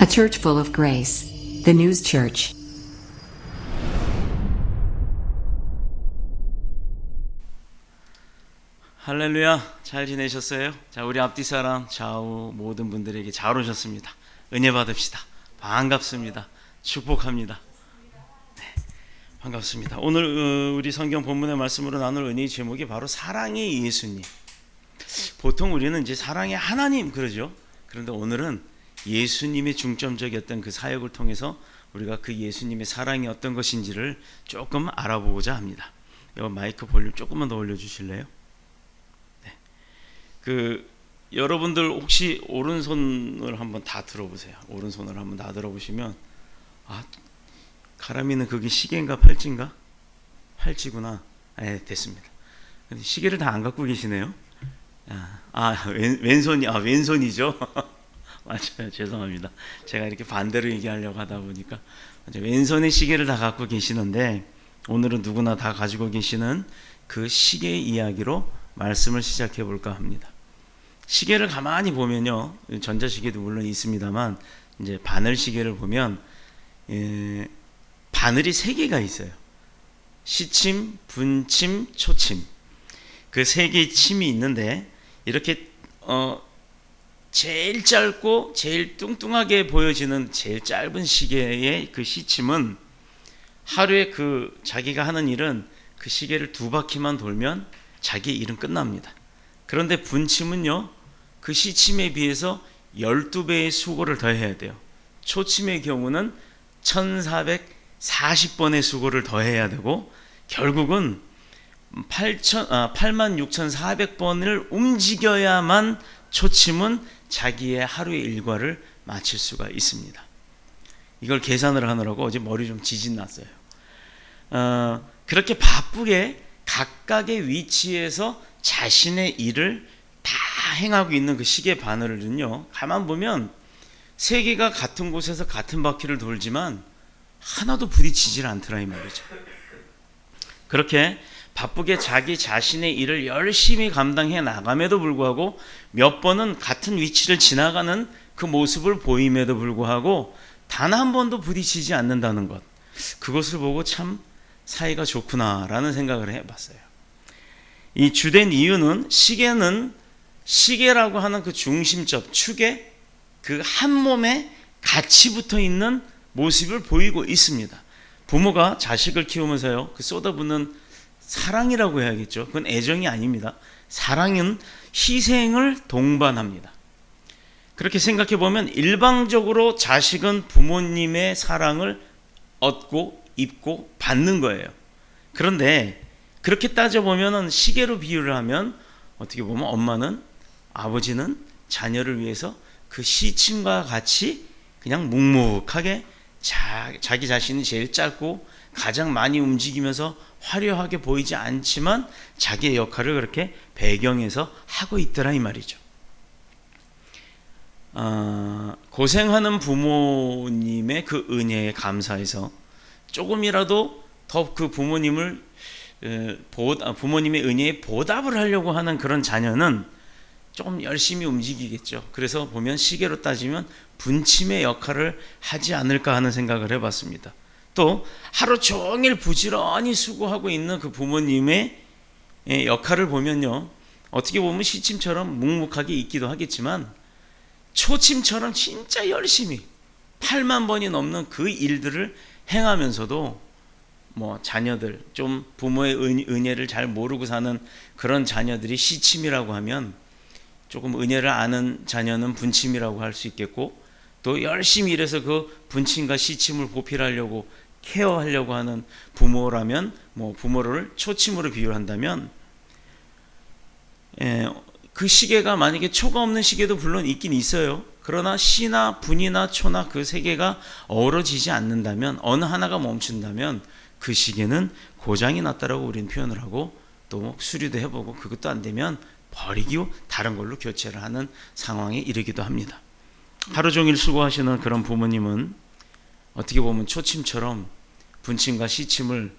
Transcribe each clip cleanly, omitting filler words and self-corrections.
A church full of grace. The News Church. 할렐루야, 잘 지내셨어요? 자, 우리 앞뒤 사람 좌우 모든 분들에게 잘 오셨습니다. 은혜 받읍시다. 반갑습니다. 축복합니다. 네, 반갑습니다. 오늘 우리 성경 본문의 말씀으로 나눌 은혜의 제목이 바로 사랑의 예수님. 보통 우리는 이제 사랑의 하나님 그러죠. 그런데 오늘은 예수님의 중점적이었던 그 사역을 통해서 우리가 그 예수님의 사랑이 어떤 것인지를 조금 알아보고자 합니다. 이거 마이크 볼륨 조금만 더 올려주실래요? 여러분들 혹시 오른손을 한번 다 들어보세요. 오른손을 한번 다 들어보시면 가람이는 그게 시계인가 팔찌인가? 팔찌구나. 네, 됐습니다. 근데 시계를 다 안 갖고 계시네요. 왼손이죠. 맞아요. 죄송합니다. 제가 이렇게 반대로 얘기하려고 하다 보니까 왼손에 시계를 다 갖고 계시는데 오늘은 누구나 다 가지고 계시는 그 시계 이야기로 말씀을 시작해 볼까 합니다. 시계를 가만히 보면요, 전자시계도 물론 있습니다만 이제 바늘 시계를 보면 바늘이 3개가 있어요. 시침, 분침, 초침. 그 3개의 침이 있는데 이렇게 제일 짧고 제일 뚱뚱하게 보여지는 제일 짧은 시계의 그 시침은 하루에 자기가 하는 일은 그 시계를 2바퀴만 돌면 자기의 일은 끝납니다. 그런데 분침은요, 그 시침에 비해서 12배의 수고를 더 해야 돼요. 초침의 경우는 1440번의 수고를 더 해야 되고 결국은 86,400번을 움직여야만 초침은 자기의 하루의 일과를 마칠 수가 있습니다. 이걸 계산을 하느라고 어제 머리 좀 지진 났어요. 그렇게 바쁘게 각각의 위치에서 자신의 일을 다 행하고 있는 그 시계 바늘은요, 가만 보면 3개가 같은 곳에서 같은 바퀴를 돌지만 하나도 부딪히질 않더라 이 말이죠. 그렇게 바쁘게 자기 자신의 일을 열심히 감당해 나감에도 불구하고 몇 번은 같은 위치를 지나가는 그 모습을 보임에도 불구하고 단 한 번도 부딪히지 않는다는 것, 그것을 보고 참 사이가 좋구나라는 생각을 해봤어요. 이 주된 이유는 시계는 시계라고 하는 그 중심점, 축에 그 한 몸에 같이 붙어 있는 모습을 보이고 있습니다. 부모가 자식을 키우면서요, 그 쏟아붓는 사랑이라고 해야겠죠. 그건 애정이 아닙니다. 사랑은 희생을 동반합니다. 그렇게 생각해 보면 일방적으로 자식은 부모님의 사랑을 얻고 입고 받는 거예요. 그런데 그렇게 따져보면 시계로 비유를 하면 어떻게 보면 엄마는, 아버지는 자녀를 위해서 그 시침과 같이 그냥 묵묵하게 자기 자신이 제일 짧고 가장 많이 움직이면서 화려하게 보이지 않지만 자기의 역할을 그렇게 배경에서 하고 있더라 이 말이죠. 고생하는 부모님의 그 은혜에 감사해서 조금이라도 더 그 부모님의 은혜에 보답을 하려고 하는 그런 자녀는 조금 열심히 움직이겠죠. 그래서 보면 시계로 따지면 분침의 역할을 하지 않을까 하는 생각을 해봤습니다. 또 하루 종일 부지런히 수고하고 있는 그 부모님의 역할을 보면요, 어떻게 보면 시침처럼 묵묵하게 있기도 하겠지만 초침처럼 진짜 열심히 8만 번이 넘는 그 일들을 행하면서도 자녀들, 좀 부모의 은혜를 잘 모르고 사는 그런 자녀들이 시침이라고 하면 조금 은혜를 아는 자녀는 분침이라고 할 수 있겠고, 또 열심히 일해서 그 분침과 시침을 보필하려고 케어하려고 하는 부모라면 부모를 초침으로 비유한다면 그 시계가 만약에 초가 없는 시계도 물론 있긴 있어요. 그러나 시나 분이나 초나 그 3개가 어우러지지 않는다면, 어느 하나가 멈춘다면 그 시계는 고장이 났다라고 우리는 표현을 하고, 또 수리도 해보고 그것도 안 되면 버리고 다른 걸로 교체를 하는 상황에 이르기도 합니다. 하루 종일 수고하시는 그런 부모님은 어떻게 보면 초침처럼 분침과 시침을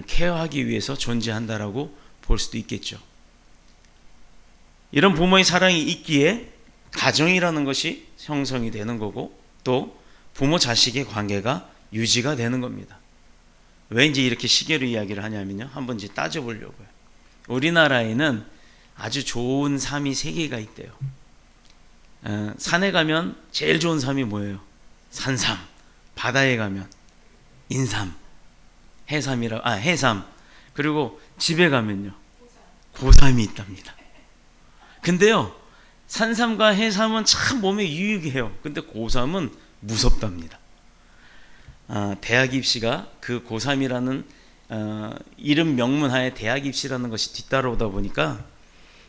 케어하기 위해서 존재한다라고 볼 수도 있겠죠. 이런 부모의 사랑이 있기에 가정이라는 것이 형성이 되는 거고, 또 부모 자식의 관계가 유지가 되는 겁니다. 왜 이제 이렇게 시계로 이야기를 하냐면요, 한번 이제 따져보려고요. 우리나라에는 아주 좋은 삶이 3개가 있대요. 산에 가면 제일 좋은 삶이 뭐예요? 산삼. 바다에 가면 인삼, 해삼. 그리고 집에 가면요, 고삼이 있답니다. 근데요, 산삼과 해삼은 참 몸에 유익해요. 근데 고삼은 무섭답니다. 대학 입시가 그 고3이라는 이름 명문하에 대학 입시라는 것이 뒤따라오다 보니까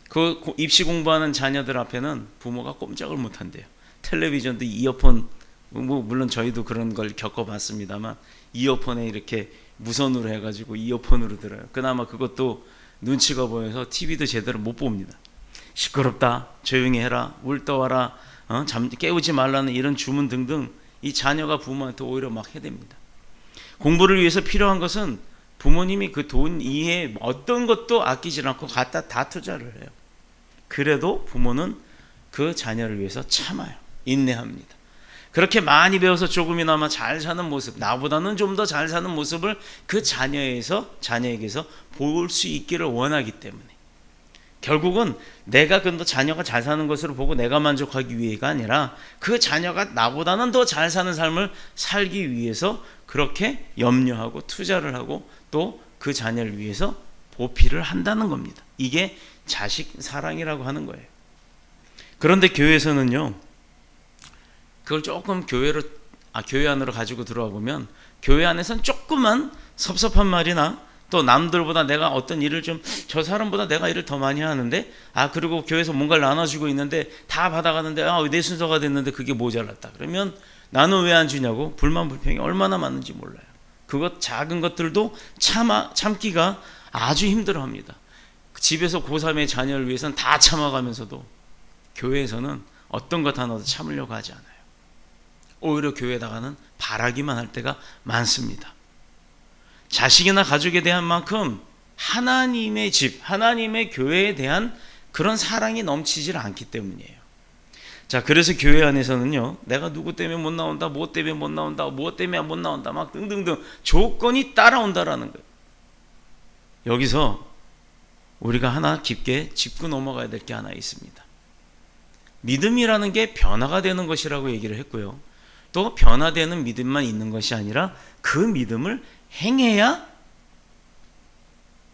그 입시 공부하는 자녀들 앞에는 부모가 꼼짝을 못한대요. 텔레비전도 이어폰, 뭐 물론 저희도 그런 걸 겪어봤습니다만, 이어폰에 이렇게 무선으로 해가지고 이어폰으로 들어요. 그나마 그것도 눈치가 보여서 TV도 제대로 못 봅니다. 시끄럽다, 조용히 해라, 울 떠와라, 깨우지 말라는 이런 주문 등등 이 자녀가 부모한테 오히려 막 해댑니다. 공부를 위해서 필요한 것은 부모님이 그 돈 이외에 어떤 것도 아끼지 않고 갖다 다 투자를 해요. 그래도 부모는 그 자녀를 위해서 참아요. 인내합니다. 그렇게 많이 배워서 조금이나마 잘 사는 모습, 나보다는 좀 더 잘 사는 모습을 그 자녀에게서 볼 수 있기를 원하기 때문에, 결국은 내가 그 자녀가 잘 사는 것으로 보고 내가 만족하기 위해가 아니라 그 자녀가 나보다는 더 잘 사는 삶을 살기 위해서 그렇게 염려하고 투자를 하고 또 그 자녀를 위해서 보필을 한다는 겁니다. 이게 자식 사랑이라고 하는 거예요. 그런데 교회에서는요, 그걸 조금 교회 안으로 가지고 들어와 보면 교회 안에서는 조그만 섭섭한 말이나 또 남들보다 내가 어떤 일을 저 사람보다 내가 일을 더 많이 하는데, 그리고 교회에서 뭔가를 나눠주고 있는데 다 받아가는데 내 순서가 됐는데 그게 모자랐다 그러면 나는 왜 안 주냐고 불만 불평이 얼마나 많은지 몰라요. 그것 작은 것들도 참기가 아주 힘들어합니다. 집에서 고3의 자녀를 위해서는 다 참아가면서도 교회에서는 어떤 것 하나도 참으려고 하지 않아요. 오히려 교회에다가는 바라기만 할 때가 많습니다. 자식이나 가족에 대한 만큼 하나님의 집, 하나님의 교회에 대한 그런 사랑이 넘치질 않기 때문이에요. 자, 그래서 교회 안에서는요, 내가 누구 때문에 못 나온다, 뭐 때문에 못 나온다, 뭐 때문에 못 나온다, 막 등등등 조건이 따라온다라는 거예요. 여기서 우리가 하나 깊게 짚고 넘어가야 될 게 하나 있습니다. 믿음이라는 게 변화가 되는 것이라고 얘기를 했고요. 또 변화되는 믿음만 있는 것이 아니라 그 믿음을 행해야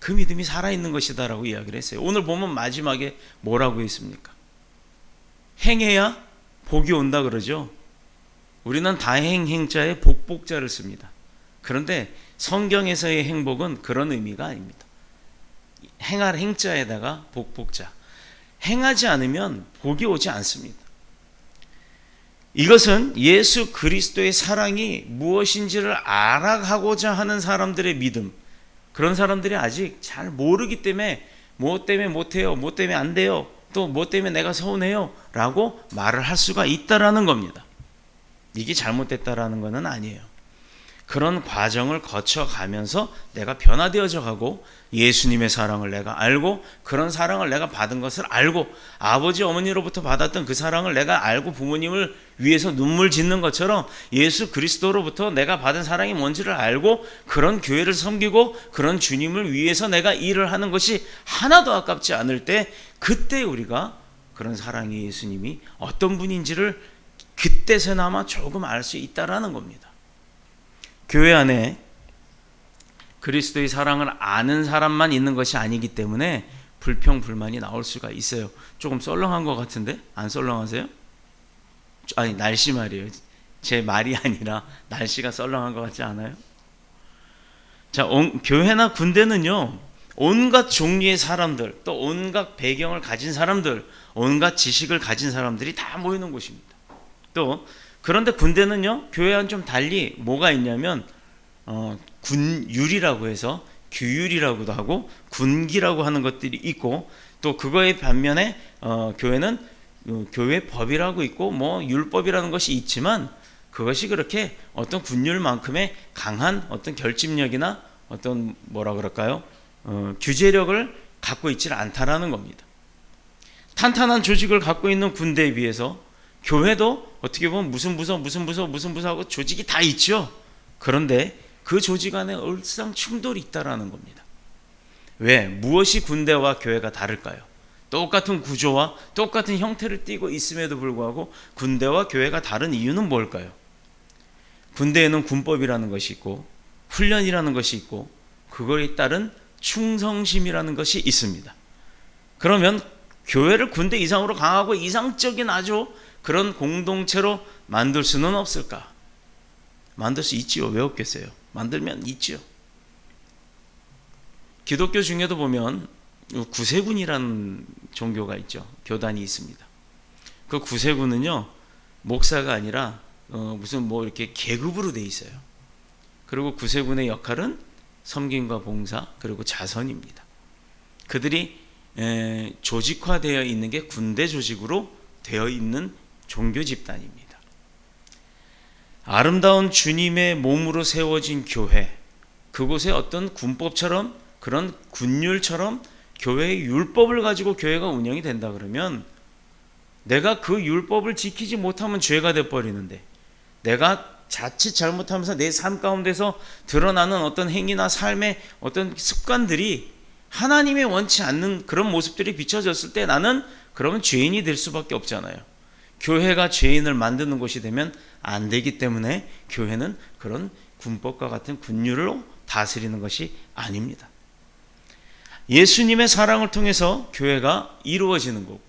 그 믿음이 살아있는 것이다 라고 이야기를 했어요. 오늘 보면 마지막에 뭐라고 했습니까? 행해야 복이 온다 그러죠. 우리는 다행행자에 복복자를 씁니다. 그런데 성경에서의 행복은 그런 의미가 아닙니다. 행할 행자에다가 복복자. 행하지 않으면 복이 오지 않습니다. 이것은 예수 그리스도의 사랑이 무엇인지를 알아가고자 하는 사람들의 믿음, 그런 사람들이 아직 잘 모르기 때문에 뭐 때문에 못해요, 뭐 때문에 안 돼요, 또 뭐 때문에 내가 서운해요 라고 말을 할 수가 있다라는 겁니다. 이게 잘못됐다라는 것은 아니에요. 그런 과정을 거쳐가면서 내가 변화되어져 가고 예수님의 사랑을 내가 알고 그런 사랑을 내가 받은 것을 알고 아버지 어머니로부터 받았던 그 사랑을 내가 알고 부모님을 위해서 눈물 짓는 것처럼 예수 그리스도로부터 내가 받은 사랑이 뭔지를 알고 그런 교회를 섬기고 그런 주님을 위해서 내가 일을 하는 것이 하나도 아깝지 않을 때, 그때 우리가 그런 사랑의 예수님이 어떤 분인지를 그때서나마 조금 알 수 있다라는 겁니다. 교회 안에 그리스도의 사랑을 아는 사람만 있는 것이 아니기 때문에 불평 불만이 나올 수가 있어요. 조금 썰렁한 것 같은데 안 썰렁하세요? 아니, 날씨 말이에요. 제 말이 아니라 날씨가 썰렁한 것 같지 않아요? 자, 교회나 군대는요, 온갖 종류의 사람들, 또 온갖 배경을 가진 사람들, 온갖 지식을 가진 사람들이 다 모이는 곳입니다. 또 그런데 군대는요, 교회와는 좀 달리 뭐가 있냐면 군율이라고 해서 규율이라고도 하고 군기라고 하는 것들이 있고, 또 그거의 반면에 교회는 교회 법이라고 있고 뭐 율법이라는 것이 있지만 그것이 그렇게 어떤 군율만큼의 강한 어떤 결집력이나 어떤 뭐라 그럴까요? 규제력을 갖고 있지는 않다라는 겁니다. 탄탄한 조직을 갖고 있는 군대에 비해서 교회도 어떻게 보면 무슨 부서 하고 조직이 다 있죠. 그런데 그 조직 안에 얼상 충돌이 있다라는 겁니다. 왜? 무엇이 군대와 교회가 다를까요? 똑같은 구조와 똑같은 형태를 띠고 있음에도 불구하고 군대와 교회가 다른 이유는 뭘까요? 군대에는 군법이라는 것이 있고 훈련이라는 것이 있고 그거에 따른 충성심이라는 것이 있습니다. 그러면 교회를 군대 이상으로 강하고 이상적인 아주 그런 공동체로 만들 수는 없을까? 만들 수 있지요. 왜 없겠어요? 만들면 있지요. 기독교 중에도 보면 구세군이라는 종교가 있죠. 교단이 있습니다. 그 구세군은요, 목사가 아니라 무슨 이렇게 계급으로 돼 있어요. 그리고 구세군의 역할은 섬김과 봉사 그리고 자선입니다. 그들이 조직화되어 있는 게 군대 조직으로 되어 있는 종교 집단입니다. 아름다운 주님의 몸으로 세워진 교회, 그곳에 어떤 군법처럼 그런 군율처럼 교회의 율법을 가지고 교회가 운영이 된다 그러면 내가 그 율법을 지키지 못하면 죄가 돼버리는데 내가 자칫 잘못하면서 내 삶 가운데서 드러나는 어떤 행위나 삶의 어떤 습관들이 하나님이 원치 않는 그런 모습들이 비춰졌을 때 나는 그러면 죄인이 될 수밖에 없잖아요. 교회가 죄인을 만드는 곳이 되면 안 되기 때문에 교회는 그런 군법과 같은 군율로 다스리는 것이 아닙니다. 예수님의 사랑을 통해서 교회가 이루어지는 거고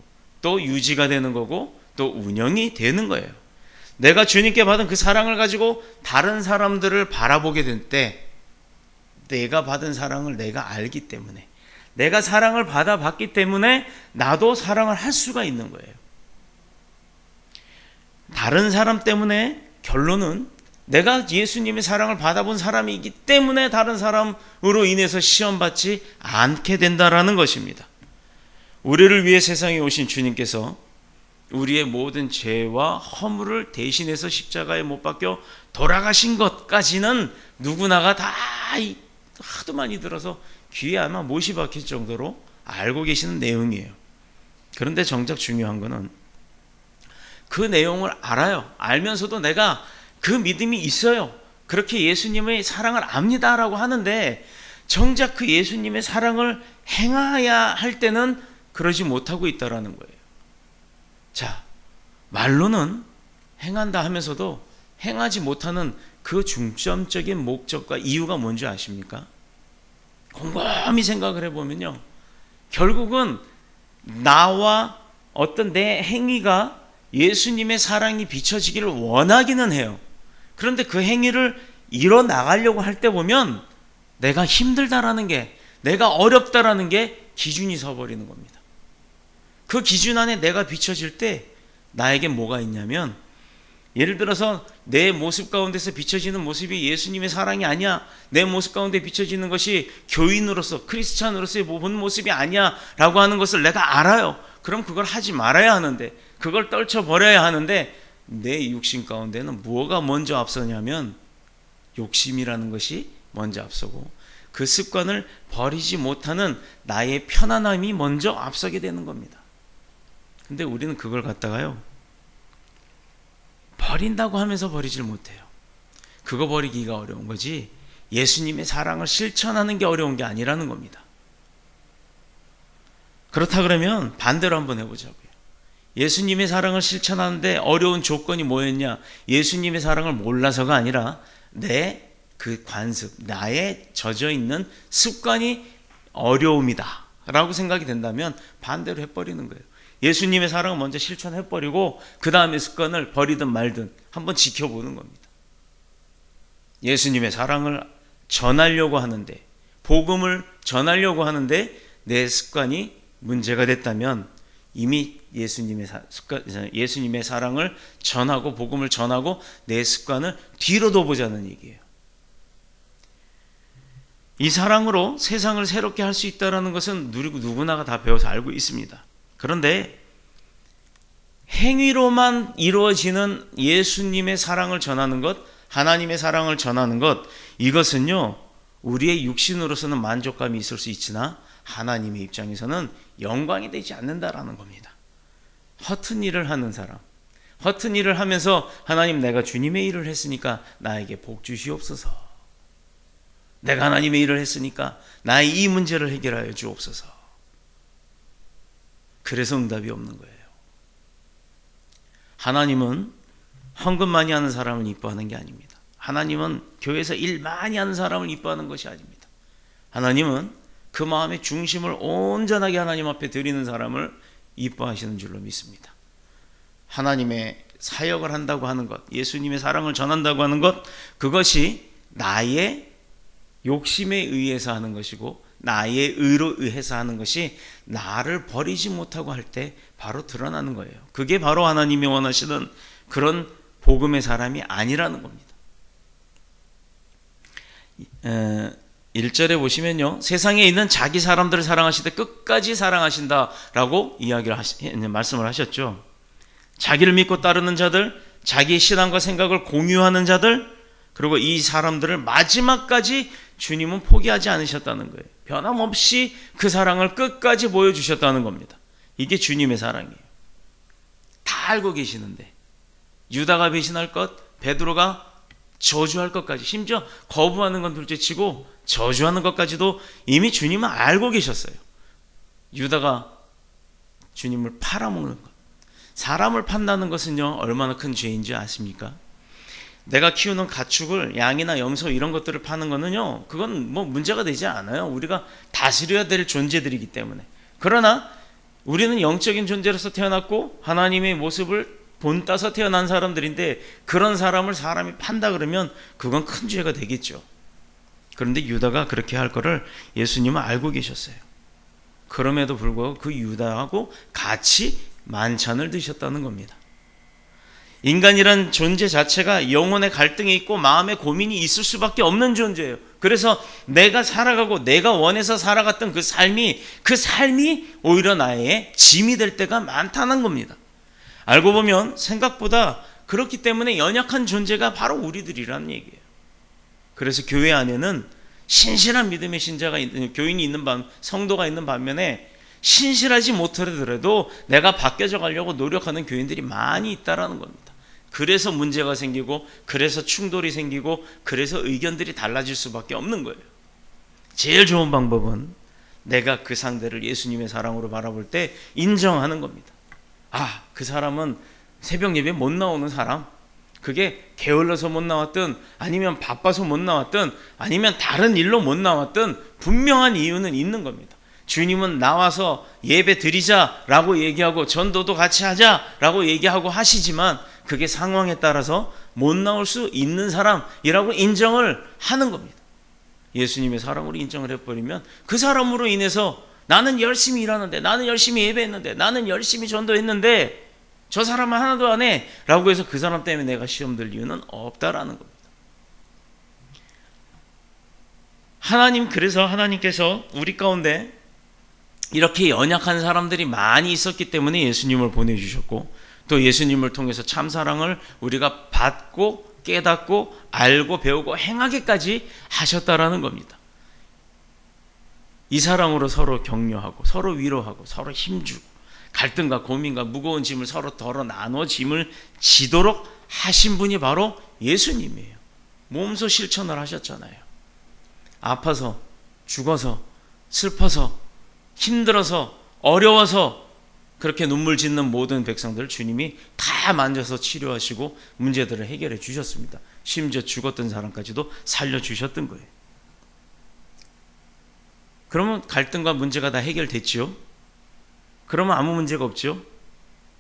또 유지가 되는 거고 또 운영이 되는 거예요. 내가 주님께 받은 그 사랑을 가지고 다른 사람들을 바라보게 될 때 내가 받은 사랑을 내가 알기 때문에 내가 사랑을 받아봤기 때문에 나도 사랑을 할 수가 있는 거예요. 다른 사람 때문에 결론은 내가 예수님의 사랑을 받아본 사람이기 때문에 다른 사람으로 인해서 시험받지 않게 된다라는 것입니다. 우리를 위해 세상에 오신 주님께서 우리의 모든 죄와 허물을 대신해서 십자가에 못 박혀 돌아가신 것까지는 누구나가 다 하도 많이 들어서 귀에 아마 못이 박힐 정도로 알고 계시는 내용이에요. 그런데 정작 중요한 거는 그 내용을 알아요. 알면서도 내가 그 믿음이 있어요. 그렇게 예수님의 사랑을 압니다라고 하는데 정작 그 예수님의 사랑을 행해야 할 때는 그러지 못하고 있다라는 거예요. 자, 말로는 행한다 하면서도 행하지 못하는 그 중점적인 목적과 이유가 뭔지 아십니까? 곰곰이 생각을 해보면요, 결국은 나와 어떤 내 행위가 예수님의 사랑이 비춰지기를 원하기는 해요. 그런데 그 행위를 이뤄나가려고 할 때 보면 내가 힘들다라는 게, 내가 어렵다라는 게 기준이 서버리는 겁니다. 그 기준 안에 내가 비춰질 때 나에게 뭐가 있냐면, 예를 들어서 내 모습 가운데서 비춰지는 모습이 예수님의 사랑이 아니야, 내 모습 가운데 비춰지는 것이 교인으로서 크리스찬으로서의 본 모습이 아니야 라고 하는 것을 내가 알아요. 그럼 그걸 하지 말아야 하는데, 그걸 떨쳐버려야 하는데 내 육신 가운데는 무엇가 먼저 앞서냐면 욕심이라는 것이 먼저 앞서고 그 습관을 버리지 못하는 나의 편안함이 먼저 앞서게 되는 겁니다. 근데 우리는 그걸 갖다가요, 버린다고 하면서 버리질 못해요. 그거 버리기가 어려운 거지 예수님의 사랑을 실천하는 게 어려운 게 아니라는 겁니다. 그렇다 그러면 반대로 한번 해보자고요. 예수님의 사랑을 실천하는데 어려운 조건이 뭐였냐? 예수님의 사랑을 몰라서가 아니라 내 그 관습, 나의 젖어 있는 습관이 어려움이다 라고 생각이 된다면 반대로 해버리는 거예요. 예수님의 사랑을 먼저 실천해버리고 그 다음에 습관을 버리든 말든 한번 지켜보는 겁니다. 예수님의 사랑을 전하려고 하는데, 복음을 전하려고 하는데 내 습관이 문제가 됐다면 이미 예수님의 사랑을 전하고 복음을 전하고 내 습관을 뒤로 둬보자는 얘기예요. 이 사랑으로 세상을 새롭게 할 수 있다는 것은 누구나가 다 배워서 알고 있습니다. 그런데 행위로만 이루어지는 예수님의 사랑을 전하는 것, 하나님의 사랑을 전하는 것, 이것은요, 우리의 육신으로서는 만족감이 있을 수 있으나 하나님의 입장에서는 영광이 되지 않는다라는 겁니다. 허튼 일을 하는 사람, 허튼 일을 하면서 하나님, 내가 주님의 일을 했으니까 나에게 복 주시옵소서. 내가 하나님의 일을 했으니까 나의 이 문제를 해결하여 주옵소서. 그래서 응답이 없는 거예요. 하나님은 헌금 많이 하는 사람을 이뻐하는 게 아닙니다. 하나님은 교회에서 일 많이 하는 사람을 이뻐하는 것이 아닙니다. 하나님은 그 마음의 중심을 온전하게 하나님 앞에 드리는 사람을 이뻐하시는 줄로 믿습니다. 하나님의 사역을 한다고 하는 것, 예수님의 사랑을 전한다고 하는 것, 그것이 나의 욕심에 의해서 하는 것이고 나의 의로 의해서 하는 것이 나를 버리지 못하고 할 때 바로 드러나는 거예요. 그게 바로 하나님이 원하시는 그런 복음의 사람이 아니라는 겁니다. 1절에 보시면요, 세상에 있는 자기 사람들을 사랑하실 때 끝까지 사랑하신다라고 말씀을 하셨죠. 자기를 믿고 따르는 자들, 자기의 신앙과 생각을 공유하는 자들, 그리고 이 사람들을 마지막까지 주님은 포기하지 않으셨다는 거예요. 변함없이 그 사랑을 끝까지 보여주셨다는 겁니다. 이게 주님의 사랑이에요. 다 알고 계시는데 유다가 배신할 것, 베드로가 저주할 것까지, 심지어 거부하는 건 둘째치고 저주하는 것까지도 이미 주님은 알고 계셨어요. 유다가 주님을 팔아먹는 것, 사람을 판다는 것은요 얼마나 큰 죄인지 아십니까? 내가 키우는 가축을, 양이나 염소 이런 것들을 파는 거는요, 그건 뭐 문제가 되지 않아요. 우리가 다스려야 될 존재들이기 때문에. 그러나 우리는 영적인 존재로서 태어났고 하나님의 모습을 본따서 태어난 사람들인데 그런 사람을 사람이 판다 그러면 그건 큰 죄가 되겠죠. 그런데 유다가 그렇게 할 거를 예수님은 알고 계셨어요. 그럼에도 불구하고 그 유다하고 같이 만찬을 드셨다는 겁니다. 인간이란 존재 자체가 영혼의 갈등이 있고 마음의 고민이 있을 수밖에 없는 존재예요. 그래서 내가 살아가고 내가 원해서 살아갔던 그 삶이 오히려 나의 짐이 될 때가 많다는 겁니다. 알고 보면 생각보다 그렇기 때문에 연약한 존재가 바로 우리들이라는 얘기예요. 그래서 교회 안에는 신실한 믿음의 신자가 교인이 있는 성도가 있는 반면에 신실하지 못하더라도 내가 바뀌어져 가려고 노력하는 교인들이 많이 있다라는 겁니다. 그래서 문제가 생기고, 그래서 충돌이 생기고, 그래서 의견들이 달라질 수밖에 없는 거예요. 제일 좋은 방법은 내가 그 상대를 예수님의 사랑으로 바라볼 때 인정하는 겁니다. 아, 그 사람은 새벽 예배 못 나오는 사람, 그게 게을러서 못 나왔든 아니면 바빠서 못 나왔든 아니면 다른 일로 못 나왔든 분명한 이유는 있는 겁니다. 주님은 나와서 예배 드리자라고 얘기하고 전도도 같이 하자라고 얘기하고 하시지만 그게 상황에 따라서 못 나올 수 있는 사람이라고 인정을 하는 겁니다. 예수님의 사랑으로 인정을 해버리면 그 사람으로 인해서 나는 열심히 일하는데, 나는 열심히 예배했는데, 나는 열심히 전도했는데 저 사람은 하나도 안 해 라고 해서 그 사람 때문에 내가 시험 들 이유는 없다라는 겁니다. 그래서 하나님께서 우리 가운데 이렇게 연약한 사람들이 많이 있었기 때문에 예수님을 보내주셨고, 또 예수님을 통해서 참사랑을 우리가 받고 깨닫고 알고 배우고 행하게까지 하셨다라는 겁니다. 이 사랑으로 서로 격려하고 서로 위로하고 서로 힘주고 갈등과 고민과 무거운 짐을 서로 덜어 나눠 짐을 지도록 하신 분이 바로 예수님이에요. 몸소 실천을 하셨잖아요. 아파서, 죽어서, 슬퍼서, 힘들어서, 어려워서 그렇게 눈물 짓는 모든 백성들을 주님이 다 만져서 치료하시고 문제들을 해결해 주셨습니다. 심지어 죽었던 사람까지도 살려주셨던 거예요. 그러면 갈등과 문제가 다 해결됐죠? 그러면 아무 문제가 없죠?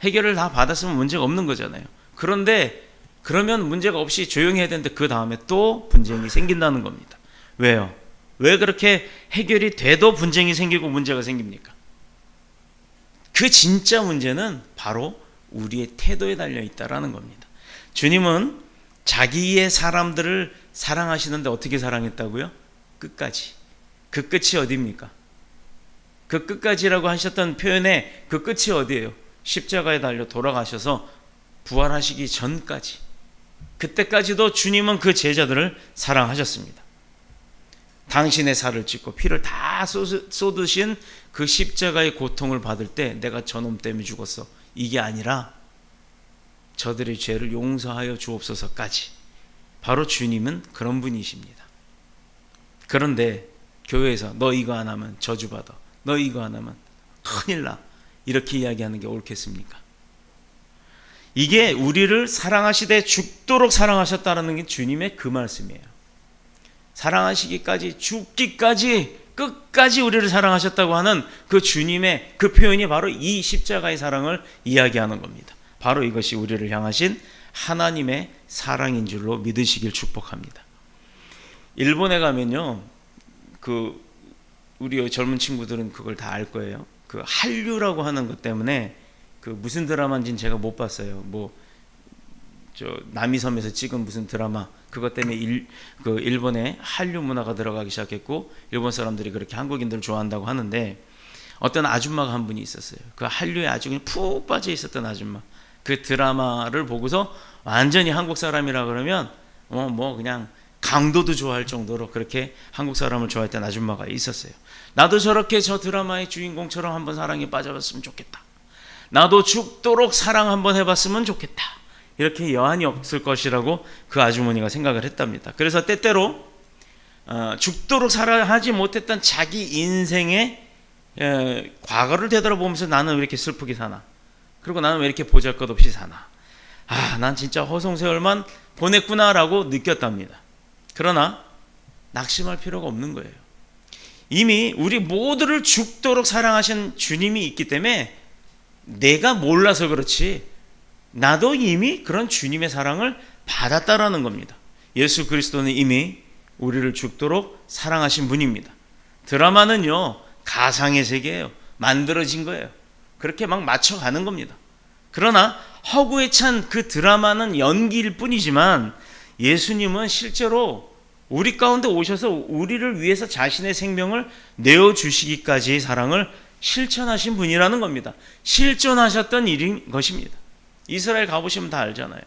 해결을 다 받았으면 문제가 없는 거잖아요. 그러면 문제가 없이 조용히 해야 되는데 그 다음에 또 분쟁이 생긴다는 겁니다. 왜요? 왜 그렇게 해결이 돼도 분쟁이 생기고 문제가 생깁니까? 그 진짜 문제는 바로 우리의 태도에 달려 있다라는 겁니다. 주님은 자기의 사람들을 사랑하시는데 어떻게 사랑했다고요? 끝까지. 그 끝이 어디입니까? 그 끝까지라고 하셨던 표현의 그 끝이 어디예요? 십자가에 달려 돌아가셔서 부활하시기 전까지. 그때까지도 주님은 그 제자들을 사랑하셨습니다. 당신의 살을 찢고 피를 다 쏟으신 그 십자가의 고통을 받을 때 내가 저놈 때문에 죽었어, 이게 아니라 저들의 죄를 용서하여 주옵소서까지. 바로 주님은 그런 분이십니다. 그런데 교회에서 너 이거 안 하면 저주받아, 너 이거 안 하면 큰일 나, 이렇게 이야기하는 게 옳겠습니까? 이게 우리를 사랑하시되 죽도록 사랑하셨다는 게 주님의 그 말씀이에요. 사랑하시기까지, 죽기까지, 끝까지 우리를 사랑하셨다고 하는 그 주님의 그 표현이 바로 이 십자가의 사랑을 이야기하는 겁니다. 바로 이것이 우리를 향하신 하나님의 사랑인 줄로 믿으시길 축복합니다. 일본에 가면요, 우리 젊은 친구들은 그걸 다 알 거예요. 그 한류라고 하는 것 때문에 그 무슨 드라마인지는 제가 못 봤어요. 남이섬에서 찍은 무슨 드라마, 그것 때문에 일본에 한류 문화가 들어가기 시작했고, 일본 사람들이 그렇게 한국인들을 좋아한다고 하는데, 어떤 아줌마가 한 분이 있었어요. 그 한류에 아주 그냥 푹 빠져 있었던 아줌마. 그 드라마를 보고서 완전히 한국 사람이라 그러면 그냥 강도도 좋아할 정도로 그렇게 한국 사람을 좋아했던 아줌마가 있었어요. 나도 저렇게 저 드라마의 주인공처럼 한번 사랑에 빠져봤으면 좋겠다. 나도 죽도록 사랑 한번 해봤으면 좋겠다. 이렇게 여한이 없을 것이라고 그 아주머니가 생각을 했답니다. 그래서 때때로 죽도록 사랑하지 못했던 자기 인생의 과거를 되돌아보면서 나는 왜 이렇게 슬프게 사나, 그리고 나는 왜 이렇게 보잘것없이 사나, 난 진짜 허송세월만 보냈구나라고 느꼈답니다. 그러나 낙심할 필요가 없는 거예요. 이미 우리 모두를 죽도록 사랑하신 주님이 있기 때문에 내가 몰라서 그렇지 나도 이미 그런 주님의 사랑을 받았다라는 겁니다. 예수 그리스도는 이미 우리를 죽도록 사랑하신 분입니다. 드라마는요, 가상의 세계예요. 만들어진 거예요. 그렇게 막 맞춰가는 겁니다. 그러나 허구에 찬 그 드라마는 연기일 뿐이지만 예수님은 실제로 우리 가운데 오셔서 우리를 위해서 자신의 생명을 내어주시기까지의 사랑을 실천하신 분이라는 겁니다. 실존하셨던 일인 것입니다. 이스라엘 가보시면 다 알잖아요.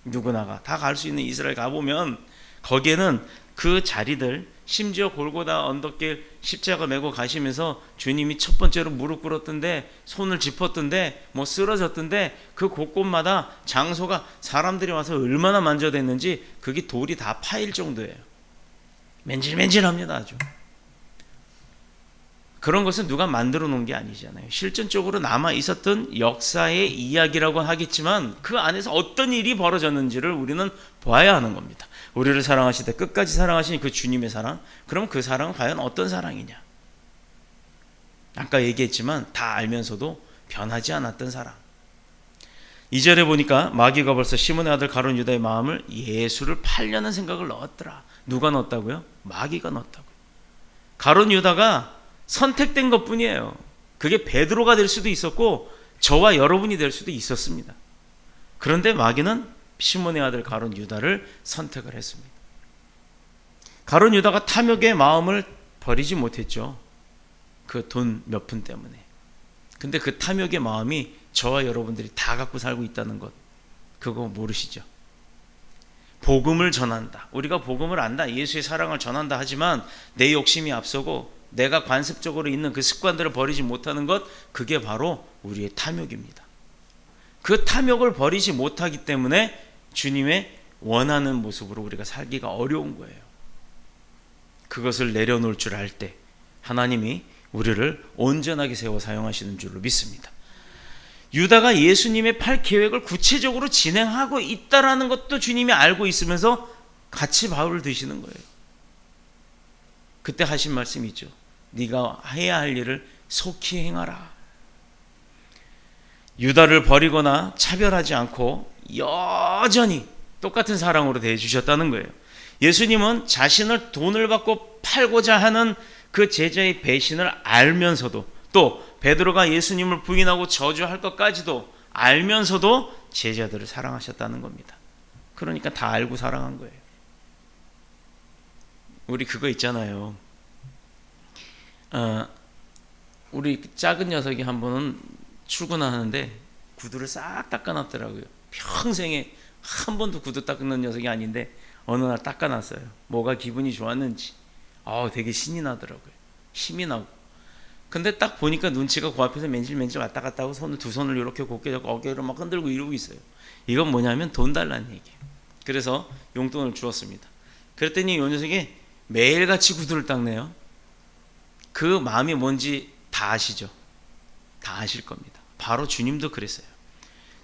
누구나가 다 갈 수 있는 이스라엘 가보면 거기에는 그 자리들, 심지어 골고다 언덕길 십자가 메고 가시면서 주님이 첫 번째로 무릎 꿇었던데, 손을 짚었던데, 쓰러졌던데, 그 곳곳마다 장소가 사람들이 와서 얼마나 만져댔는지 그게 돌이 다 파일 정도예요. 맨질맨질합니다. 아주. 그런 것은 누가 만들어 놓은 게 아니잖아요. 실존적으로 남아 있었던 역사의 이야기라고 하겠지만 그 안에서 어떤 일이 벌어졌는지를 우리는 봐야 하는 겁니다. 우리를 사랑하시되 끝까지 사랑하신 그 주님의 사랑, 그럼 그 사랑은 과연 어떤 사랑이냐? 아까 얘기했지만 다 알면서도 변하지 않았던 사랑. 2절에 보니까 마귀가 벌써 시몬의 아들 가룟 유다의 마음을 예수를 팔려는 생각을 넣었더라. 누가 넣었다고요? 마귀가 넣었다고요. 가룟 유다가 선택된 것뿐이에요. 그게 베드로가 될 수도 있었고 저와 여러분이 될 수도 있었습니다. 그런데 마귀는 시몬의 아들 가룟 유다를 선택을 했습니다. 가룟 유다가 탐욕의 마음을 버리지 못했죠. 그 돈 몇 푼 때문에. 근데 그 탐욕의 마음이 저와 여러분들이 다 갖고 살고 있다는 것, 그거 모르시죠? 복음을 전한다. 우리가 복음을 안다. 예수의 사랑을 전한다 하지만 내 욕심이 앞서고 내가 관습적으로 있는 그 습관들을 버리지 못하는 것, 그게 바로 우리의 탐욕입니다. 그 탐욕을 버리지 못하기 때문에 주님의 원하는 모습으로 우리가 살기가 어려운 거예요. 그것을 내려놓을 줄 알 때 하나님이 우리를 온전하게 세워 사용하시는 줄로 믿습니다. 유다가 예수님의 팔 계획을 구체적으로 진행하고 있다라는 것도 주님이 알고 있으면서 같이 밥을 드시는 거예요. 그때 하신 말씀이 있죠. 네가 해야 할 일을 속히 행하라. 유다를 버리거나 차별하지 않고 여전히 똑같은 사랑으로 대해주셨다는 거예요. 예수님은 자신을 돈을 받고 팔고자 하는 그 제자의 배신을 알면서도, 또 베드로가 예수님을 부인하고 저주할 것까지도 알면서도 제자들을 사랑하셨다는 겁니다. 그러니까 다 알고 사랑한 거예요. 우리 그거 있잖아요. 우리 작은 녀석이 한 번은 출근하는데 구두를 싹 닦아놨더라고요. 평생에 한 번도 구두 닦는 녀석이 아닌데 어느 날 닦아놨어요. 뭐가 기분이 좋았는지 되게 신이 나더라고요. 힘이 나고. 근데 딱 보니까 눈치가 그 앞에서 맨질맨질 왔다 갔다 하고 두 손을 이렇게 곧게 잡고 어깨를 막 흔들고 이러고 있어요. 이건 뭐냐면 돈 달라는 얘기예요. 그래서 용돈을 주었습니다. 그랬더니 요 녀석이 매일같이 구두를 닦네요. 그 마음이 뭔지 다 아시죠? 다 아실 겁니다. 바로 주님도 그랬어요.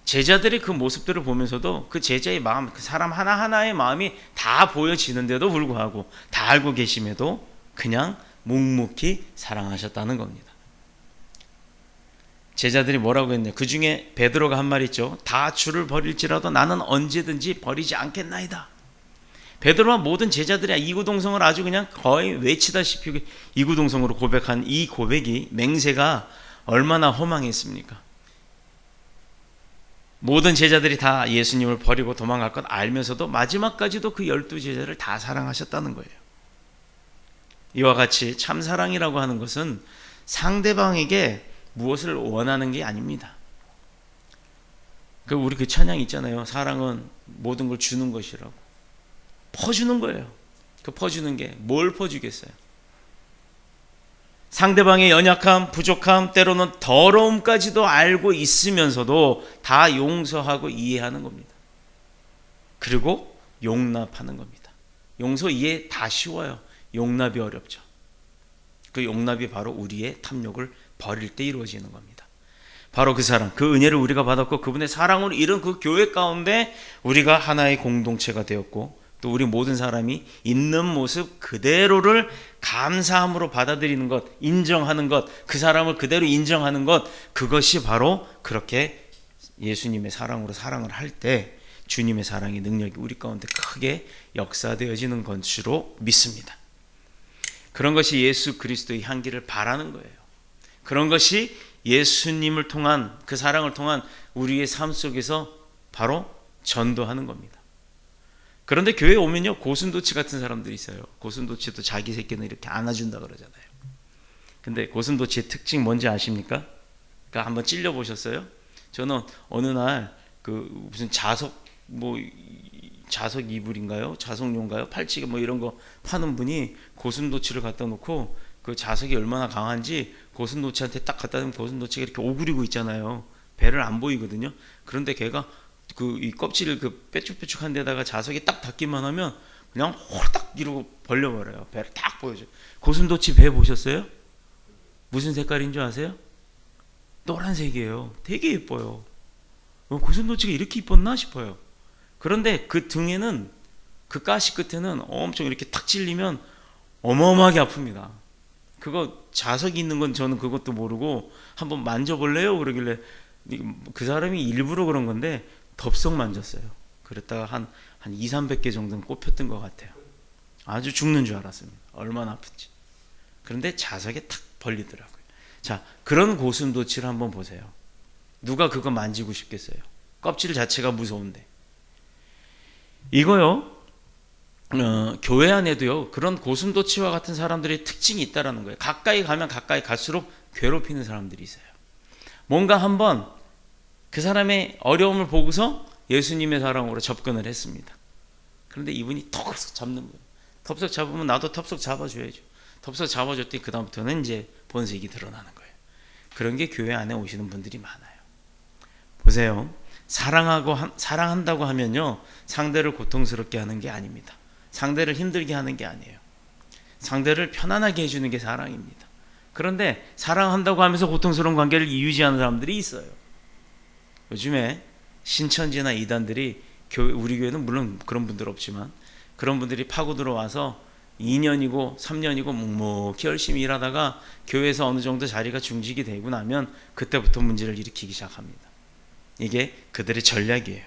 제자들이 그 모습들을 보면서도 그 제자의 마음, 그 사람 하나하나의 마음이 다 보여지는데도 불구하고, 다 알고 계심에도 그냥 묵묵히 사랑하셨다는 겁니다. 제자들이 뭐라고 했냐? 그 중에 베드로가 한 말 있죠. 다 주를 버릴지라도 나는 언제든지 버리지 않겠나이다. 베드로와 모든 제자들이 이구동성을 아주 그냥 거의 외치다시피 이구동성으로 고백한 이 고백이, 맹세가 얼마나 허망했습니까? 모든 제자들이 다 예수님을 버리고 도망갈 것 알면서도 마지막까지도 그 12제자를 다 사랑하셨다는 거예요. 이와 같이 참사랑이라고 하는 것은 상대방에게 무엇을 원하는 게 아닙니다. 우리 그 찬양 있잖아요. 사랑은 모든 걸 주는 것이라고. 퍼주는 거예요. 그 퍼주는 게 뭘 퍼주겠어요? 상대방의 연약함, 부족함, 때로는 더러움까지도 알고 있으면서도 다 용서하고 이해하는 겁니다. 그리고 용납하는 겁니다. 용서, 이해 다 쉬워요. 용납이 어렵죠. 그 용납이 바로 우리의 탐욕을 버릴 때 이루어지는 겁니다. 바로 그 사랑, 그 은혜를 우리가 받았고 그분의 사랑으로 이룬 그 교회 가운데 우리가 하나의 공동체가 되었고, 또 우리 모든 사람이 있는 모습 그대로를 감사함으로 받아들이는 것, 인정하는 것, 그 사람을 그대로 인정하는 것, 그것이 바로 그렇게 예수님의 사랑으로 사랑을 할 때 주님의 사랑의 능력이 우리 가운데 크게 역사되어지는 것으로 믿습니다. 그런 것이 예수 그리스도의 향기를 바라는 거예요. 그런 것이 예수님을 통한, 그 사랑을 통한 우리의 삶 속에서 바로 전도하는 겁니다. 그런데 교회에 오면요, 고슴도치 같은 사람들이 있어요. 고슴도치도 자기 새끼는 이렇게 안아준다 그러잖아요. 근데 고슴도치의 특징 뭔지 아십니까? 그러니까 한번 찔려 보셨어요? 저는 어느 날 무슨 자석 이불인가요? 자석용가요? 팔찌개 이런 거 파는 분이 고슴도치를 갖다 놓고 그 자석이 얼마나 강한지 고슴도치한테 딱 갖다 대면 고슴도치가 이렇게 오그리고 있잖아요. 배를 안 보이거든요. 그런데 걔가 이 껍질을 빼쭉빼쭉한 데다가 자석이 딱 닿기만 하면 그냥 홀딱 이러고 벌려버려요. 배를 딱 보여줘요. 고슴도치 배 보셨어요? 무슨 색깔인 줄 아세요? 노란색이에요. 되게 예뻐요. 고슴도치가 이렇게 이뻤나 싶어요. 그런데 그 등에는, 그 가시 끝에는 엄청 이렇게 탁 찔리면 어마어마하게 아픕니다. 그거 자석이 있는 건 저는 그것도 모르고 한번 만져볼래요? 그러길래 그 사람이 일부러 그런 건데 덥석 만졌어요. 그랬다가 한 200-300개 정도는 꼽혔던 것 같아요. 아주 죽는 줄 알았습니다. 얼마나 아픈지. 그런데 자석에 탁 벌리더라고요. 자, 그런 고슴도치를 한번 보세요. 누가 그거 만지고 싶겠어요? 껍질 자체가 무서운데. 이거요, 교회 안에도요, 그런 고슴도치와 같은 사람들의 특징이 있다라는 거예요. 가까이 가면 가까이 갈수록 괴롭히는 사람들이 있어요. 뭔가 한번 그 사람의 어려움을 보고서 예수님의 사랑으로 접근을 했습니다. 그런데 이분이 턱 잡는 거예요. 덥석 잡으면 나도 덥석 잡아줘야죠. 덥석 잡아줬더니 그 다음부터는 이제 본색이 드러나는 거예요. 그런 게 교회 안에 오시는 분들이 많아요. 보세요. 사랑한다고 하면요, 상대를 고통스럽게 하는 게 아닙니다. 상대를 힘들게 하는 게 아니에요. 상대를 편안하게 해주는 게 사랑입니다. 그런데 사랑한다고 하면서 고통스러운 관계를 유지하는 사람들이 있어요. 요즘에 신천지나 이단들이 우리 교회는 물론 그런 분들 없지만 그런 분들이 파고 들어와서 2년이고 3년이고 묵묵히 열심히 일하다가 교회에서 어느 정도 자리가 중직이 되고 나면 그때부터 문제를 일으키기 시작합니다. 이게 그들의 전략이에요.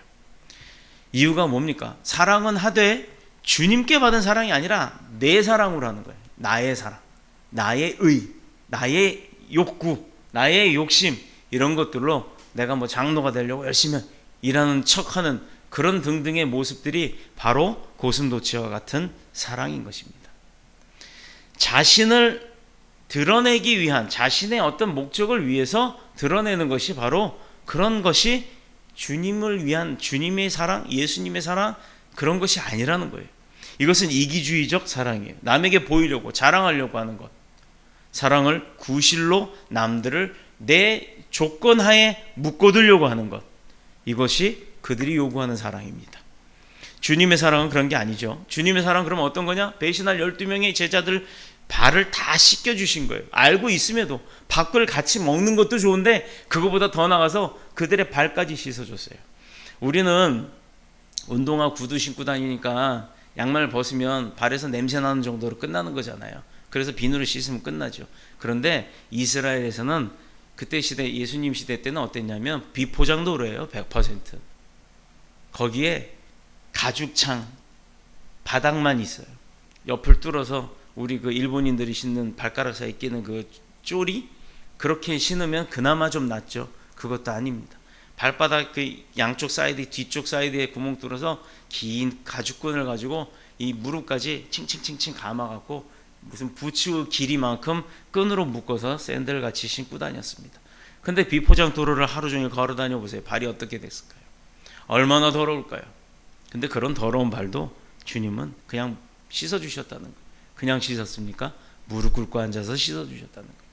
이유가 뭡니까? 사랑은 하되 주님께 받은 사랑이 아니라 내 사랑으로 하는 거예요. 나의 사랑, 나의 의, 나의 욕구, 나의 욕심, 이런 것들로 내가 장로가 되려고 열심히 일하는 척하는 그런 등등의 모습들이 바로 고슴도치와 같은 사랑인 것입니다. 자신을 드러내기 위한, 자신의 어떤 목적을 위해서 드러내는 것이 바로 그런 것이 주님을 위한 주님의 사랑, 예수님의 사랑, 그런 것이 아니라는 거예요. 이것은 이기주의적 사랑이에요. 남에게 보이려고, 자랑하려고 하는 것. 사랑을 구실로 남들을 내 조건 하에 묶어두려고 하는 것, 이것이 그들이 요구하는 사랑입니다. 주님의 사랑은 그런 게 아니죠. 주님의 사랑은 그러면 어떤 거냐? 배신할 12명의 제자들 발을 다 씻겨주신 거예요. 알고 있음에도 밥을 같이 먹는 것도 좋은데 그거보다 더 나가서 그들의 발까지 씻어줬어요. 우리는 운동화 구두 신고 다니니까 양말 벗으면 발에서 냄새 나는 정도로 끝나는 거잖아요. 그래서 비누로 씻으면 끝나죠. 그런데 이스라엘에서는 그때 시대, 예수님 시대 때는 어땠냐면 비포장도로예요. 100%. 거기에 가죽창 바닥만 있어요. 옆을 뚫어서 우리 그 일본인들이 신는 발가락 사이에 끼는 그 쪼리, 그렇게 신으면 그나마 좀 낫죠. 그것도 아닙니다. 발바닥 그 양쪽 사이드, 뒤쪽 사이드에 구멍 뚫어서 긴 가죽끈을 가지고 이 무릎까지 칭칭칭칭 감아갖고 무슨 부츠 길이만큼 끈으로 묶어서 샌들 같이 신고 다녔습니다. 근데 비포장 도로를 하루 종일 걸어 다녀 보세요. 발이 어떻게 됐을까요? 얼마나 더러울까요? 근데 그런 더러운 발도 주님은 그냥 씻어주셨다는 거예요. 그냥 씻었습니까? 무릎 꿇고 앉아서 씻어주셨다는 거예요.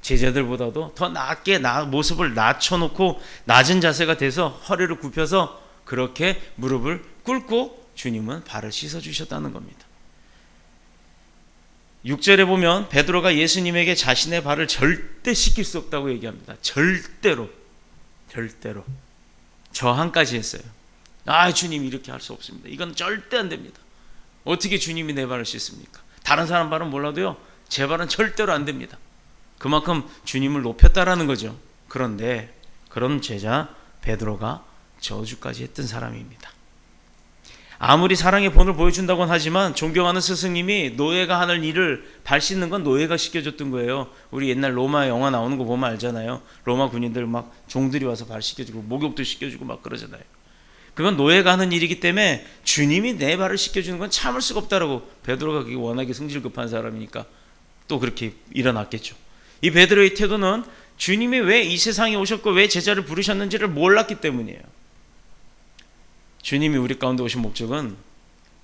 제자들보다도 더 낮게 모습을 낮춰놓고 낮은 자세가 돼서 허리를 굽혀서 그렇게 무릎을 꿇고 주님은 발을 씻어주셨다는 겁니다. 6절에 보면 베드로가 예수님에게 자신의 발을 절대 씻길 수 없다고 얘기합니다. 절대로 저항까지 했어요. 주님 이렇게 할 수 없습니다. 이건 절대 안 됩니다. 어떻게 주님이 내 발을 씻습니까? 다른 사람 발은 몰라도요, 제 발은 절대로 안 됩니다. 그만큼 주님을 높였다라는 거죠. 그런데 그런 제자 베드로가 저주까지 했던 사람입니다. 아무리 사랑의 본을 보여준다고는 하지만 존경하는 스승님이 노예가 하는 일을 발 씻는 건 노예가 시켜줬던 거예요. 우리 옛날 로마 영화 나오는 거 보면 알잖아요. 로마 군인들 막 종들이 와서 발 씻겨주고 목욕도 씻겨주고 막 그러잖아요. 그건 노예가 하는 일이기 때문에 주님이 내 발을 씻겨주는 건 참을 수가 없다라고, 베드로가 그게 워낙에 성질 급한 사람이니까 또 그렇게 일어났겠죠. 이 베드로의 태도는 주님이 왜 이 세상에 오셨고 왜 제자를 부르셨는지를 몰랐기 때문이에요. 주님이 우리 가운데 오신 목적은